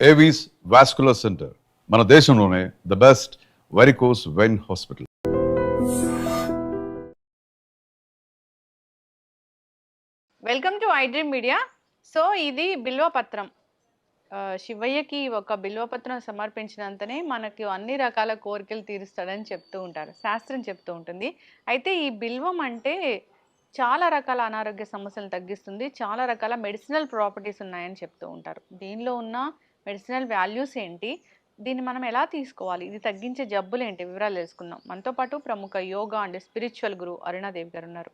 Avis vascular centre మన దేశంలోనే the best varicose vein hospital. Welcome to I dream media. So ఇది బిల్వపత్రం. శివయ్యకి ఒక బిల్వపత్రం సమర్పించినంతనే మనకి అన్ని రకాల కోరికలు తీరుస్తాడని చెప్తూ ఉంటారు, శాస్త్రం చెప్తూ ఉంటుంది. అయితే ఈ బిల్వం అంటే చాలా రకాల అనారోగ్య సమస్యలను తగ్గిస్తుంది, చాలా రకాల మెడిసినల్ ప్రాపర్టీస్ ఉన్నాయని చెప్తూ ఉంటారు. దీనిలో ఉన్న మెడిసినల్ వాల్యూస్ ఏంటి, దీన్ని మనం ఎలా తీసుకోవాలి, ఇది తగ్గించే జబ్బులు ఏంటి, వివరాలు తెలుసుకుందాం. మనతో పాటు ప్రముఖ యోగా అండ్ స్పిరిచువల్ గురు అరుణాదేవి గారు ఉన్నారు.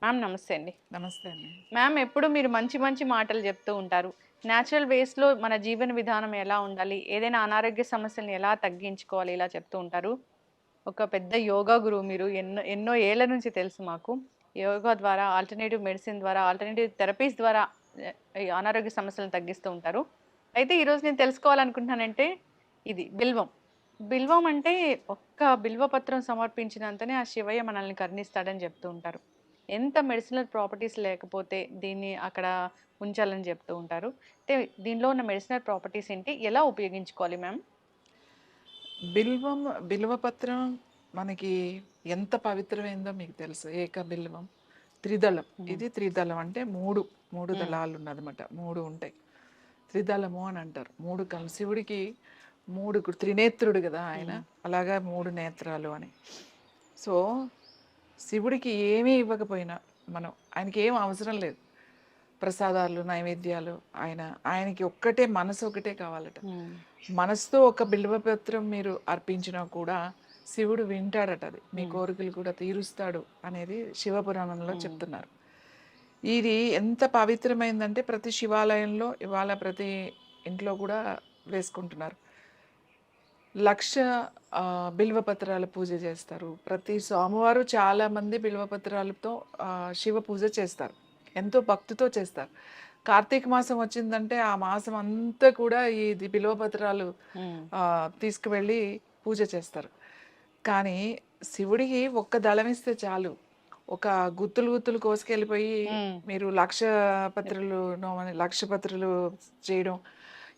మ్యామ్ నమస్తే అండి. నమస్తే అండి. మ్యామ్ ఎప్పుడు మీరు మంచి మంచి మాటలు చెప్తూ ఉంటారు. న్యాచురల్ వేస్లో మన జీవన విధానం ఎలా ఉండాలి, ఏదైనా అనారోగ్య సమస్యలను ఎలా తగ్గించుకోవాలి, ఇలా చెప్తూ ఉంటారు. ఒక పెద్ద యోగా గురువు మీరు. ఎన్నో ఎన్నో ఏళ్ల నుంచి తెలుసు మాకు. యోగా ద్వారా, ఆల్టర్నేటివ్ మెడిసిన్ ద్వారా, ఆల్టర్నేటివ్ థెరపీస్ ద్వారా ఈ అనారోగ్య సమస్యలను తగ్గిస్తూ ఉంటారు. అయితే ఈరోజు నేను తెలుసుకోవాలనుకుంటున్నానంటే ఇది బిల్వం. బిల్వం అంటే ఒక్క బిల్వపత్రం సమర్పించినంతనే ఆ శివయ్య మనల్ని కరుణిస్తాడని చెప్తూ ఉంటారు. ఎంత మెడిసినల్ ప్రాపర్టీస్ లేకపోతే దీన్ని అక్కడ ఉంచాలని చెప్తూ ఉంటారు. అంటే దీనిలో ఉన్న మెడిసినల్ ప్రాపర్టీస్ ఏంటి, ఎలా ఉపయోగించుకోవాలి మ్యామ్? బిల్వపత్రం మనకి ఎంత పవిత్రమైందో మీకు తెలుసు. ఏక బిల్వం త్రిదళం. ఇది త్రిదళం అంటే మూడు దళాలు ఉన్నదన్నమాట. మూడు ఉంటాయి, త్రిదళము అని అంటారు. మూడు శివుడికి త్రినేత్రుడు కదా ఆయన, అలాగా మూడు నేత్రాలు అని. సో శివుడికి ఏమీ ఇవ్వకపోయినా ఆయనకి ఏం అవసరం లేదు, ప్రసాదాలు నైవేద్యాలు. ఆయనకి ఒక్కటే మనసు ఒకటే కావాలట. మనసుతో ఒక బిల్వపత్రం మీరు అర్పించినా కూడా శివుడు వింటాడట, అది మీ కోరికలు కూడా తీరుస్తాడు అనేది శివపురాణంలో చెప్తున్నారు. ఇది ఎంత పవిత్రమైందంటే ప్రతి శివాలయంలో ఇవాళ ప్రతి ఇంట్లో కూడా వేసుకుంటున్నారు. 1,00,000 బిల్వపత్రాల పూజ చేస్తారు. ప్రతి సోమవారం చాలామంది బిల్వపత్రాలతో శివ పూజ చేస్తారు, ఎంతో భక్తితో చేస్తారు. కార్తీక మాసం వచ్చిందంటే ఆ మాసం అంతా కూడా ఇది బిల్వపత్రాలు తీసుకువెళ్ళి పూజ చేస్తారు. కానీ శివుడికి ఒక్క దళం ఇస్తే చాలు, ఒక గుత్తులు కోసుకెళ్ళిపోయి మీరు 1,00,000 పత్రులు 1,00,000 పత్రులు చేయడం,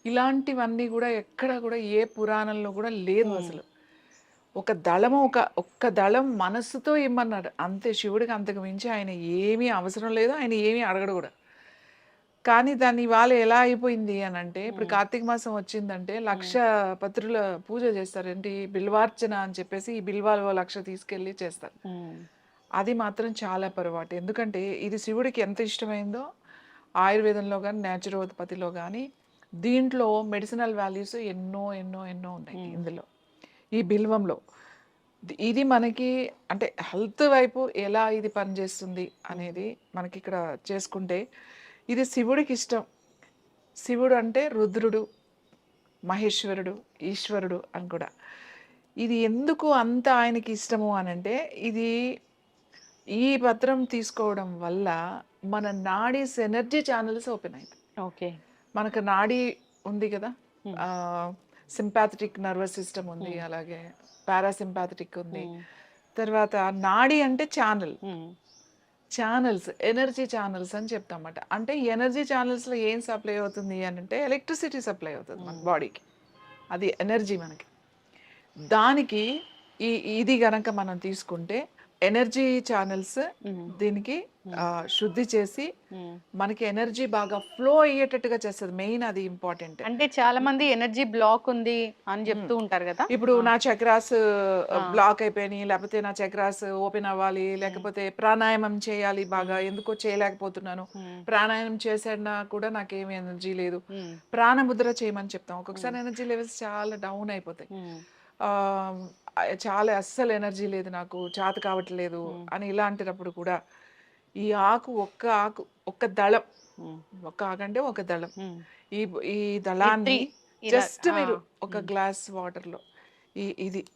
ఇలాంటివన్నీ కూడా ఎక్కడ కూడా ఏ పురాణంలో కూడా లేదు అసలు. ఒక్క దళం మనస్సుతో ఇమ్మన్నాడు అంతే. శివుడికి అంతకు మించి ఆయన ఏమీ అవసరం లేదు, ఆయన ఏమీ అడగడు కూడా. కానీ దాన్ని ఇవాళ ఎలా అయిపోయింది అని అంటే, ఇప్పుడు కార్తీక మాసం వచ్చిందంటే 1,00,000 పత్రుల పూజ చేస్తారు. ఏంటి బిల్వార్చన అని చెప్పేసి ఈ బిల్వాలు 1,00,000 తీసుకెళ్ళి చేస్తారు. అది మాత్రం చాలా పొరపాటు. ఎందుకంటే ఇది శివుడికి ఎంత ఇష్టమైందో ఆయుర్వేదంలో కానీ న్యాచురోపతిలో కానీ దీంట్లో మెడిసినల్ వాల్యూస్ ఎన్నో ఎన్నో ఎన్నో ఉన్నాయి ఇందులో, ఈ బిల్వంలో. ఇది మనకి అంటే హెల్త్ వైపు ఎలా ఇది పనిచేస్తుంది అనేది మనకి ఇక్కడ చేసుకుంటే, ఇది శివుడికి ఇష్టం. శివుడు అంటే రుద్రుడు, మహేశ్వరుడు, ఈశ్వరుడు అని కూడా. ఇది ఎందుకు అంత ఆయనకి ఇష్టము అని అంటే, ఇది ఈ పత్రం తీసుకోవడం వల్ల మన నాడీస్ ఎనర్జీ ఛానల్స్ ఓపెన్ అవుతాయి. ఓకే, మనకు నాడీ ఉంది కదా, సింపాథటిక్ నర్వస్ సిస్టమ్ ఉంది, అలాగే పారాసింపాథటిక్ ఉంది. తర్వాత నాడీ అంటే ఛానల్స్ ఎనర్జీ ఛానల్స్ అని చెప్తామట. అంటే ఎనర్జీ ఛానల్స్లో ఏం సప్లై అవుతుంది అని అంటే ఎలక్ట్రిసిటీ సప్లై అవుతుంది మన బాడీకి, అది ఎనర్జీ మనకి. దానికి ఇది గనక మనం తీసుకుంటే ఎనర్జీ ఛానల్స్ దీనికి శుద్ధి చేసి మనకి ఎనర్జీ బాగా ఫ్లో అయ్యేటట్టుగా చేస్తుంది. మెయిన్ అది ఇంపార్టెంట్. అంటే చాలా మంది ఎనర్జీ బ్లాక్ ఉంది అని చెప్తూ ఉంటారు కదా. ఇప్పుడు నా చక్రాస్ బ్లాక్ అయిపోయినాయి, లేకపోతే నా చక్రాస్ ఓపెన్ అవ్వాలి, లేకపోతే ప్రాణాయామం చేయాలి, బాగా ఎందుకో చేయలేకపోతున్నాను, ప్రాణాయామం చేసినా కూడా నాకేమి ఎనర్జీ లేదు, ప్రాణముద్ర చేయమని చెప్తాం. ఒక్కొక్కసారి ఎనర్జీ లెవెల్స్ చాలా డౌన్ అయిపోతాయి. చాలా అస్సలు ఎనర్జీ లేదు, నాకు చేత కావట్లేదు అని ఇలాంటినప్పుడు కూడా ఈ ఒక్క దళం, ఒక్క ఆకు అంటే ఒక దళం, ఈ దళాన్ని జస్ట్ మీరు ఒక గ్లాస్ వాటర్లో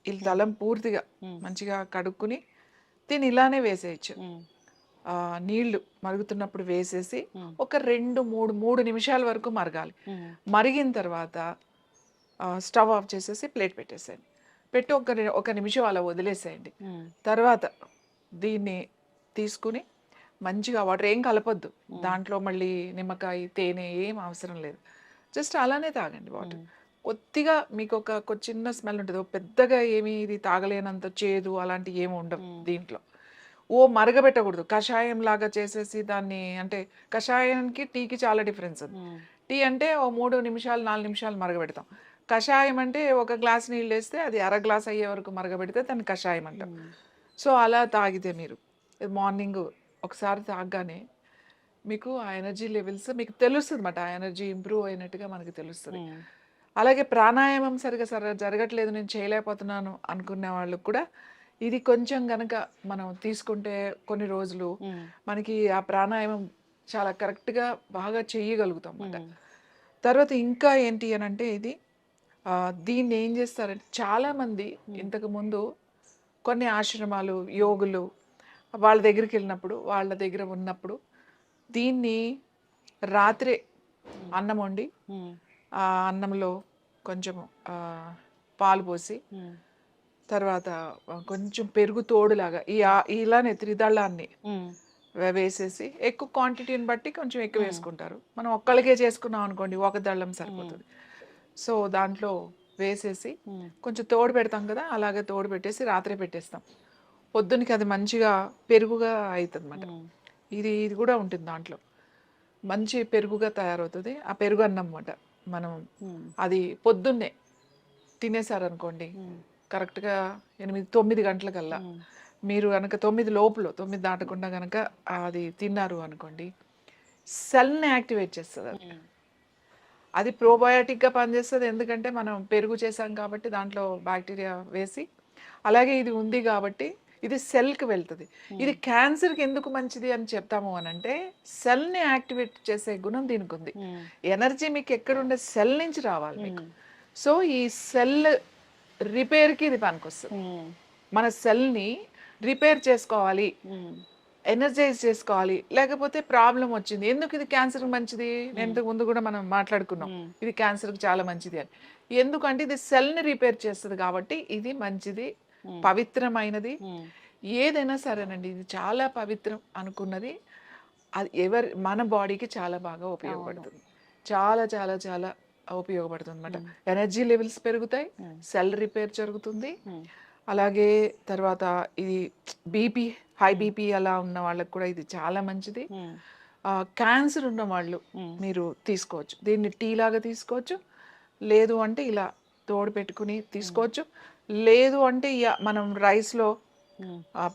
ఈ దళం పూర్తిగా మంచిగా కడుక్కుని దీన్ని ఇలానే వేసేయచ్చు. నీళ్లు మరుగుతున్నప్పుడు వేసేసి ఒక 2-3 నిమిషాల వరకు మరగాలి. మరిగిన తర్వాత స్టవ్ ఆఫ్ చేసేసి ప్లేట్ పెట్టేసేయండి. పెట్టి ఒక నిమిషం అలా వదిలేసేయండి. తర్వాత దీన్ని తీసుకుని మంచిగా వాటర్ ఏం కలపొద్దు, దాంట్లో మళ్ళీ నిమ్మకాయ తేనె ఏం అవసరం లేదు. జస్ట్ అలానే తాగండి వాటర్. కొద్దిగా మీకు ఒక చిన్న స్మెల్ ఉంటుంది. పెద్దగా ఏమి ఇది తాగలేనంత చేదు అలాంటివి ఏమి ఉండవు దీంట్లో. మరగబెట్టకూడదు. కషాయం లాగా చేసేసి దాన్ని అంటే కషాయానికి, టీకి చాలా డిఫరెన్స్ ఉంది. టీ అంటే ఓ 3 నిమిషాలు, 4 నిమిషాలు మరగబెడతాం. కషాయం అంటే ఒక గ్లాస్ నీళ్ళేస్తే అది అర గ్లాస్ అయ్యే వరకు మరగబెడితే దాన్ని కషాయం అంటాం. సో, అలా తాగితే మీరు మార్నింగ్ ఒకసారి తాగగానే మీకు ఆ ఎనర్జీ లెవెల్స్ మీకు తెలుస్తదన్నమాట. ఆ ఎనర్జీ ఇంప్రూవ్ అయినట్టుగా మనకు తెలుస్తది. అలాగే ప్రాణాయామం సరిగ్గా జరగట్లేదు, నేను చేయలేకపోతున్నాను అనుకునే వాళ్ళకి కూడా ఇది కొంచెం గనక మనం తీసుకుంటే కొన్ని రోజులు మనకి ఆ ప్రాణాయామం చాలా కరెక్ట్‌గా బాగా చేయగలుగుతాం అన్నమాట. తర్వాత ఇంకా ఏంటి అనంటే ఇది దీన్ని ఏం చేస్తారంటే చాలామంది ఇంతకుముందు కొన్ని ఆశ్రమాలు, యోగులు వాళ్ళ దగ్గరికెళ్ళినప్పుడు, వాళ్ళ దగ్గర ఉన్నప్పుడు దీన్ని రాత్రే అన్నం వండి, ఆ అన్నంలో కొంచెం పాలు పోసి, తర్వాత కొంచెం పెరుగు తోడులాగా ఇలానే త్రిదళాన్ని వేసేసి ఎక్కువ క్వాంటిటీని బట్టి కొంచెం ఎక్కువ వేసుకుంటారు. మనం ఒక్కళ్ళకే చేసుకున్నాం అనుకోండి, ఒక దళం సరిపోతుంది. సో దాంట్లో వేసేసి కొంచెం తోడు పెడతాం కదా, అలాగే తోడు పెట్టేసి రాత్రే పెట్టేస్తాం. పొద్దునకి అది మంచిగా పెరుగుగా అవుతుంది అన్నమాట. ఇది కూడా ఉంటుంది దాంట్లో. మంచి పెరుగుగా తయారవుతుంది. ఆ పెరుగు అన్నం అన్నమాట. మనం అది పొద్దున్నే తినేసారనుకోండి, కరెక్ట్‌గా 8, 9 గంటలకల్లా మీరు గనక 9 లోపల 9 దాటకుండా గనక అది తిన్నారు అనుకోండి, సెల్‌ని యాక్టివేట్ చేస్తది అది. అది ప్రోబయోటిక్‌గా పనిచేస్తది. ఎందుకంటే మనం పెరుగు చేసాం కాబట్టి దాంట్లో బ్యాక్టీరియా వేసి, అలాగే ఇది ఉంది కాబట్టి ఇది సెల్‌కి వెళ్తది. ఇది క్యాన్సర్‌కి ఎందుకు మంచిది అని చెప్తాము అనంటే, సెల్‌ని యాక్టివేట్ చేసే గుణం దీనికుంది. ఎనర్జీ మీకు ఎక్కడుండే సెల్ నుంచి రావాలి మీకు. సో, ఈ సెల్ రిపేర్‌కి ఇది పనికొస్తది. మన సెల్‌ని రిపేర్ చేసుకోవాలి, ఎనర్జైజ్ చేసుకోవాలి. లేకపోతే ప్రాబ్లమ్ వచ్చింది. ఎందుకు ఇది క్యాన్సర్‌కి మంచిది? ఇంతకు ముందు కూడా మనం మాట్లాడుకున్నాం. ఇది క్యాన్సర్‌కి చాలా మంచిది అని. ఎందుకంటే ఇది సెల్‌ని రిపేర్ చేస్తది కాబట్టి ఇది మంచిది, పవిత్రమైనది. ఏదైనా సరేనండి, ఇది చాలా పవిత్రం అనుకున్నది అది మన బాడీకి చాలా బాగా ఉపయోగపడుతుంది. చాలా చాలా చాలా ఉపయోగపడుతుందన్నమాట. ఎనర్జీ లెవెల్స్ పెరుగుతాయి, సెల్ రిపేర్ జరుగుతుంది. అలాగే తర్వాత ఇది బీపీ, హై బీపీ అలా ఉన్న వాళ్ళకి కూడా ఇది చాలా మంచిది. క్యాన్సర్ ఉన్న వాళ్ళు మీరు తీసుకోవచ్చు. దీన్ని టీ లాగా తీసుకోవచ్చు. లేదు అంటే ఇలా తోడు పెట్టుకుని తీసుకోవచ్చు. లేదు అంటే మనం రైస్‌లో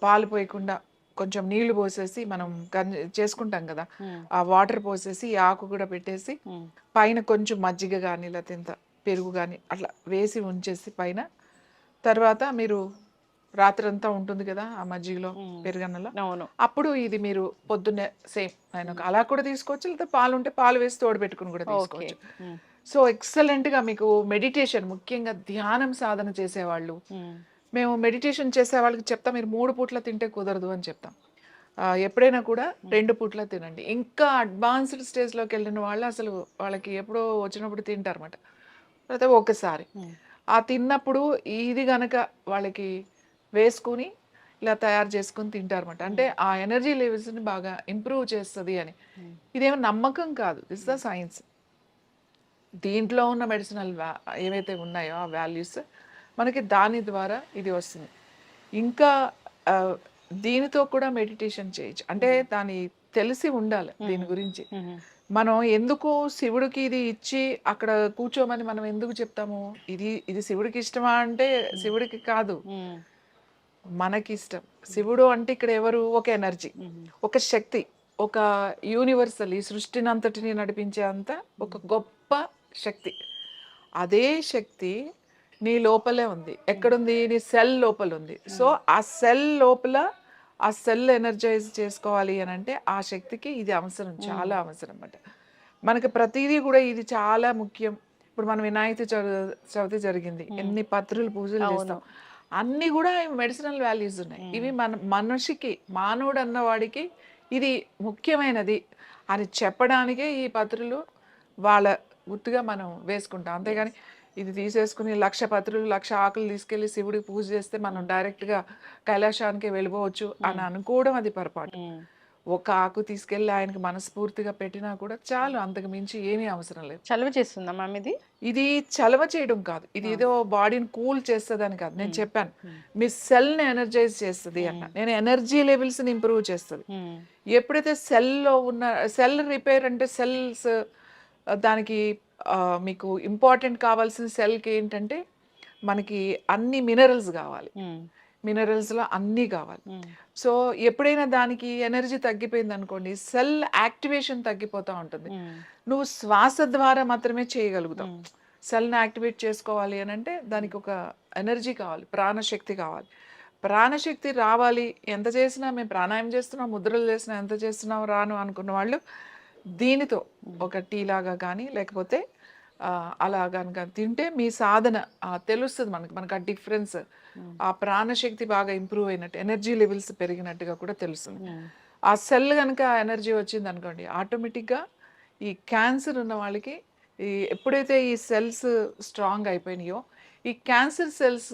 పాలు పోయకుండా కొంచెం నీళ్లు పోసేసి మనం చేసుకుంటాం కదా, ఆ వాటర్ పోసేసి ఈ ఆకు కూడా పెట్టేసి పైన కొంచెం మజ్జిగ కానీ లేకపోతే ఇంత పెరుగు కానీ అట్లా వేసి ఉంచేసి పైన, తర్వాత మీరు రాత్రంతా ఉంటుంది కదా ఆ మజ్జిగలో, పెరుగన్నలో, అప్పుడు ఇది మీరు పొద్దున్నే సేమ్ అలా కూడా తీసుకోవచ్చు. లేకపోతే పాలు ఉంటే పాలు వేసి తోడు పెట్టుకుని కూడా తీసుకోవచ్చు. సో ఎక్సలెంట్గా మీకు మెడిటేషన్, ముఖ్యంగా ధ్యానం సాధన చేసేవాళ్ళు, మేము మెడిటేషన్ చేసే వాళ్ళకి చెప్తాం, మీరు 3 పూట్ల తింటే కుదరదు అని చెప్తాం. ఎప్పుడైనా కూడా 2 పూట్ల తినండి. ఇంకా అడ్వాన్స్డ్ స్టేజ్లోకి వెళ్ళిన వాళ్ళు అసలు వాళ్ళకి ఎప్పుడో వచ్చినప్పుడు తింటారన్నమాట. లేకపోతే ఒకసారి ఆ తిన్నప్పుడు ఇది గనక వాళ్ళకి వేసుకుని ఇలా తయారు చేసుకుని తింటారన్నమాట. అంటే ఆ ఎనర్జీ లెవెల్స్ని బాగా ఇంప్రూవ్ చేస్తుంది అని. ఇదేమో నమ్మకం కాదు, దిస్ ద సైన్స్. దీంట్లో ఉన్న మెడిసినల్ ఏవైతే ఉన్నాయో ఆ వాల్యూస్ మనకి దాని ద్వారా ఇది వస్తుంది. ఇంకా దీనితో కూడా మెడిటేషన్ చేయొచ్చు. అంటే దాని తెలిసి ఉండాలి దీని గురించి. మనం ఎందుకు శివుడికి ఇది ఇచ్చి అక్కడ కూర్చోమని మనం ఎందుకు చెప్తాము? ఇది శివుడికి ఇష్టమా అంటే శివుడికి కాదు, మనకి ఇష్టం. శివుడు అంటే ఇక్కడ ఎవరు? ఒక ఎనర్జీ, ఒక శక్తి, ఒక యూనివర్సల్, ఈ సృష్టిని అంతటిని నడిపించే అంత ఒక గొప్ప శక్తి. అదే శక్తి నీ లోపలే ఉంది. ఎక్కడుంది? నీ సెల్ లోపల ఉంది. సో ఆ సెల్ లోపల ఆ సెల్ ఎనర్జైజ్ చేసుకోవాలి అని అంటే ఆ శక్తికి ఇది అవసరం, చాలా అవసరం అన్నమాట. మనకి ప్రతిదీ కూడా ఇది చాలా ముఖ్యం. ఇప్పుడు మనం వినాయక చవితి జరిగింది, ఎన్ని పత్రులు పూజలు చేస్తాం, అన్నీ కూడా మెడిసినల్ వాల్యూస్ ఉన్నాయి. ఇవి మనిషికి, మానవుడు అన్నవాడికి ఇది ముఖ్యమైనది అని చెప్పడానికే ఈ పత్రులు వాళ్ళ గుర్తుగా మనం వేసుకుంటాం. అంతేగాని ఇది తీసేసుకుని 1,00,000 పత్రులు 1,00,000 ఆకులు తీసుకెళ్లి శివుడికి పూజ చేస్తే మనం డైరెక్ట్గా కైలాసానికి వెళ్ళిపోవచ్చు అని అనుకోవడం అది పొరపాటు. ఒక ఆకు తీసుకెళ్ళి ఆయనకి మనస్ఫూర్తిగా పెట్టినా కూడా చాలు, అంతకు మించి ఏమీ అవసరం లేదు. చలువ చేస్తుందా మ్యామ్ ఇది? ఇది చలవ చేయడం కాదు, ఇది ఏదో బాడీని కూల్ చేస్తుందని కాదు. నేను చెప్పాను మీ సెల్ని ఎనర్జైజ్ చేస్తుంది అన్న, నేను ఎనర్జీ లెవెల్స్ని ఇంప్రూవ్ చేస్తుంది. ఎప్పుడైతే సెల్లో ఉన్న సెల్ రిపేర్ అంటే సెల్స్ దానికి మీకు ఇంపార్టెంట్ కావాల్సిన సెల్కి ఏంటంటే మనకి అన్ని మినరల్స్ కావాలి, మినరల్స్లో అన్నీ కావాలి. సో ఎప్పుడైనా దానికి ఎనర్జీ తగ్గిపోయింది అనుకోండి, సెల్ యాక్టివేషన్ తగ్గిపోతూ ఉంటుంది. నువ్వు శ్వాస ద్వారా మాత్రమే చేయగలుగుతావు. సెల్ని యాక్టివేట్ చేసుకోవాలి అని అంటే దానికి ఒక ఎనర్జీ కావాలి, ప్రాణశక్తి కావాలి. ప్రాణశక్తి రావాలి, ఎంత చేసినా మేము ప్రాణాయామం చేస్తున్నాం, ముద్రలు చేసినా, ఎంత చేస్తున్నాం రాను అనుకున్న వాళ్ళు దీనితో ఒక టీ లాగా కానీ లేకపోతే అలా కనుక తింటే మీ సాధన తెలుస్తుంది మనకు ఆ డిఫరెన్స్, ఆ ప్రాణశక్తి బాగా ఇంప్రూవ్ అయినట్టు, ఎనర్జీ లెవెల్స్ పెరిగినట్టుగా కూడా తెలుస్తుంది. ఆ సెల్ కనుక ఎనర్జీ వచ్చింది అనుకోండి, ఆటోమేటిక్గా ఈ క్యాన్సర్ ఉన్న వాళ్ళకి ఎప్పుడైతే ఈ సెల్స్ స్ట్రాంగ్ అయిపోయినాయో, ఈ క్యాన్సర్ సెల్స్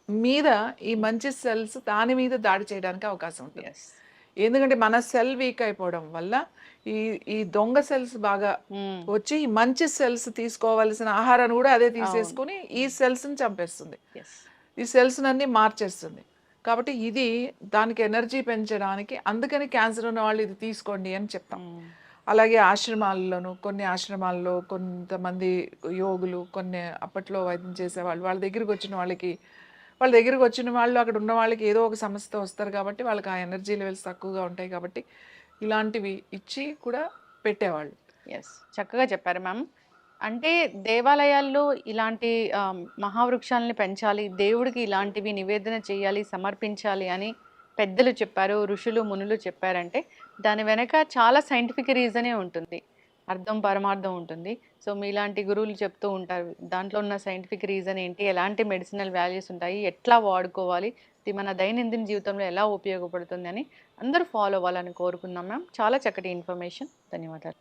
మీద ఈ మంచి సెల్స్ దాని మీద దాడి చేయడానికి అవకాశం ఉంటుంది. ఎందుకంటే మన సెల్ వీక్ అయిపోవడం వల్ల ఈ దొంగ సెల్స్ బాగా వచ్చి ఈ మంచి సెల్స్ తీసుకోవాల్సిన ఆహారాన్ని కూడా అదే తీసేసుకుని ఈ సెల్స్ని చంపేస్తుంది, ఈ సెల్స్ అన్ని మార్చేస్తుంది. కాబట్టి ఇది దానికి ఎనర్జీ పెంచడానికి, అందుకని క్యాన్సర్ ఉన్న వాళ్ళు ఇది తీసుకోండి అని చెప్తాం. అలాగే ఆశ్రమాల్లోనూ, కొన్ని ఆశ్రమాల్లో కొంతమంది యోగులు, కొన్ని అప్పట్లో వైద్యం చేసేవాళ్ళు, వాళ్ళ దగ్గరికి వచ్చిన వాళ్ళు అక్కడ ఉన్న వాళ్ళకి ఏదో ఒక సమస్యతో వస్తారు కాబట్టి వాళ్ళకి ఆ ఎనర్జీ లెవెల్స్ తక్కువగా ఉంటాయి కాబట్టి ఇలాంటివి ఇచ్చి కూడా పెట్టేవాళ్ళు. ఎస్, చక్కగా చెప్పారు మ్యామ్. అంటే దేవాలయాల్లో ఇలాంటి మహావృక్షాలని పెంచాలి, దేవుడికి ఇలాంటివి నివేదన చేయాలి, సమర్పించాలి అని పెద్దలు చెప్పారు, ఋషులు మునులు చెప్పారంటే దాని వెనక చాలా సైంటిఫిక్ రీజనే ఉంటుంది, అర్థం పరమార్థం ఉంటుంది. సో మీలాంటి గురువులు చెప్తూ ఉంటారు దాంట్లో ఉన్న సైంటిఫిక్ రీజన్ ఏంటి, ఎలాంటి మెడిసినల్ వాల్యూస్ ఉంటాయి, ఎట్లా వాడుకోవాలి, ఇది మన దైనందిన జీవితంలో ఎలా ఉపయోగపడుతుంది అని అందరూ ఫాలో అవ్వాలని కోరుకున్నాం మ్యామ్. చాలా చక్కటి ఇన్ఫర్మేషన్, ధన్యవాదాలు.